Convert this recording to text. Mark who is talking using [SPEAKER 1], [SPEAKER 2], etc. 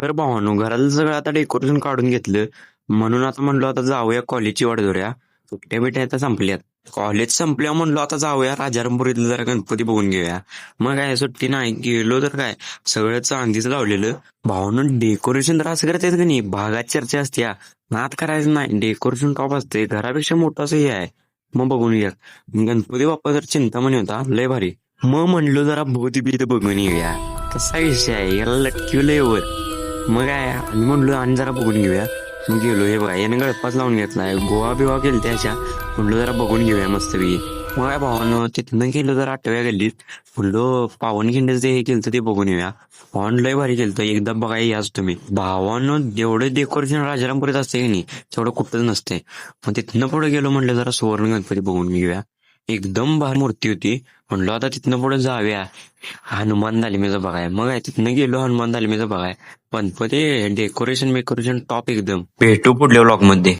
[SPEAKER 1] तर भावानो घराला सगळं आता डेकोरेशन काढून घेतलं. म्हणून आता म्हणलो आता जाऊया कॉलेजची वाट धरूया. सुट्ट्या बिट्या आता संपल्यात. कॉलेज संपल्या म्हणलो आता जाऊया राजारामपुरीतलं जरा गणपती बघून घेऊया. मग काय सुट्टी नाही गेलो तर काय सगळं चांदीच लावलेलं. भावानो डेकोरेशन तर असं करतात का नाही भागात चर्चा असते हा. नाद करायचं नाही डेकोरेशन टॉप असते घरापेक्षा मोठं असं हे आहे. मग बघून घ्या. गणपती बाप्पा जर चिंतामणी होता लय भारी. मग म्हणलो जरा भूत बीत बघून येऊया. कसा विषय आहे याला लटकिवलंय वर. मग काय आणि म्हणलो आणि जरा बघून घेऊया. मग गेलो हे बघा याने गळपाच लावून घेतलाय गोवा बिवा केली त्याच्या. म्हणलो जरा बघून घेऊया मस्तपैकी. मग काय भावानं तिथनं गेलो जरा आठव्या गल्लीत. म्हणलो पावनखिंडच हे केलं ते बघून येऊया. भावानं लय भारी केलं एकदा बघाय याच तुम्ही. भावानं जेवढं डेकोरेशन राजारामपुरीत असते की नाही तेवढं कुठंच नसते. मग तिथनं पुढे गेलो म्हणलं जरा सुवर्ण गणपती बघून घेऊया. एकदम भारी मूर्ती होती. म्हणलो आता तिथनं पुढे जाऊया हनुमान दालिमेचं बघाय. मग आहे तिथनं गेलो हनुमान दालिमेचं बघाय. गणपती डेकोरेशन टॉप एकदम. भेटू पुढल्या व्लॉग मध्ये.